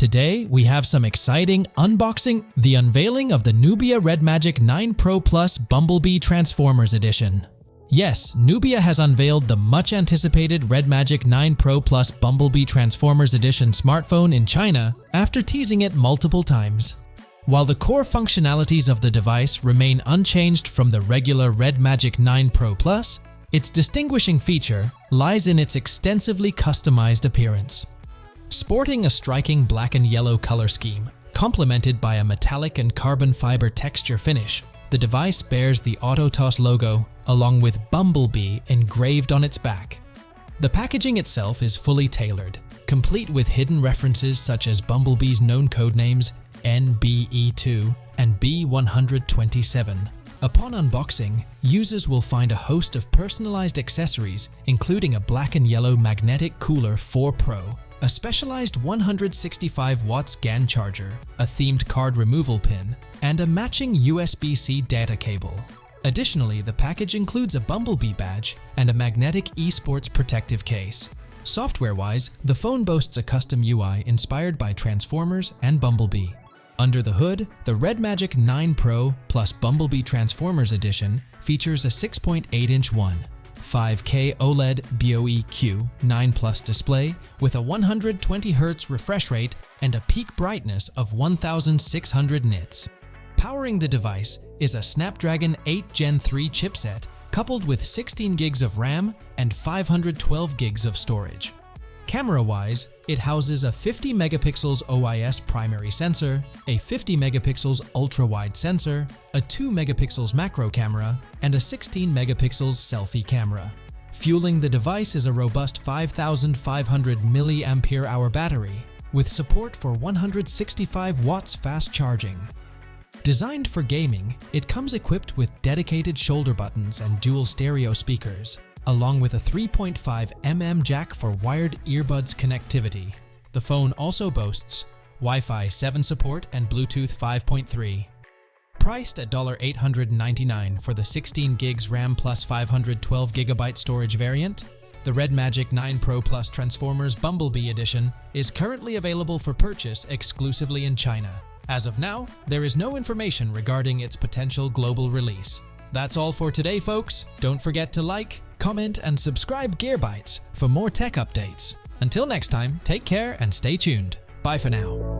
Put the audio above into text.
Today, we have some exciting unboxing, the unveiling of the Nubia Red Magic 9 Pro Plus Bumblebee Transformers Edition. Yes, Nubia has unveiled the much-anticipated Red Magic 9 Pro Plus Bumblebee Transformers Edition smartphone in China after teasing it multiple times. While the core functionalities of the device remain unchanged from the regular Red Magic 9 Pro Plus, its distinguishing feature lies in its extensively customized appearance. Sporting a striking black and yellow color scheme, complemented by a metallic and carbon fiber texture finish, the device bears the Autotos logo along with Bumblebee engraved on its back. The packaging itself is fully tailored, complete with hidden references such as Bumblebee's known codenames NBE2 and B127. Upon unboxing, users will find a host of personalized accessories, including a black and yellow magnetic cooler 4 Pro, a specialized 165 watts GAN charger, a themed card removal pin, and a matching USB-C data cable. Additionally, the package includes a Bumblebee badge and a magnetic eSports protective case. Software-wise, the phone boasts a custom UI inspired by Transformers and Bumblebee. Under the hood, the Red Magic 9 Pro plus Bumblebee Transformers Edition features a 6.8-inch 5K OLED BOE-Q 9 Plus display with a 120Hz refresh rate and a peak brightness of 1600 nits. Powering the device is a Snapdragon 8 Gen 3 chipset coupled with 16 gigs of RAM and 512 gigs of storage. Camera-wise, it houses a 50 megapixels OIS primary sensor, a 50 megapixels ultra-wide sensor, a 2 megapixels macro camera, and a 16 megapixels selfie camera. Fueling the device is a robust 5,500 mAh battery, with support for 165 watts fast charging. Designed for gaming, it comes equipped with dedicated shoulder buttons and dual stereo speakers, along with a 3.5mm jack for wired earbuds connectivity. The phone also boasts Wi-Fi 7 support and Bluetooth 5.3. Priced at $899 for the 16 gigs RAM plus 512 GB storage variant, the Red Magic 9 Pro Plus Transformers Bumblebee Edition is currently available for purchase exclusively in China. As of now, there is no information regarding its potential global release. That's all for today, folks. Don't forget to like, comment, and subscribe Bytes for more tech updates. Until next time, take care and stay tuned. Bye for now.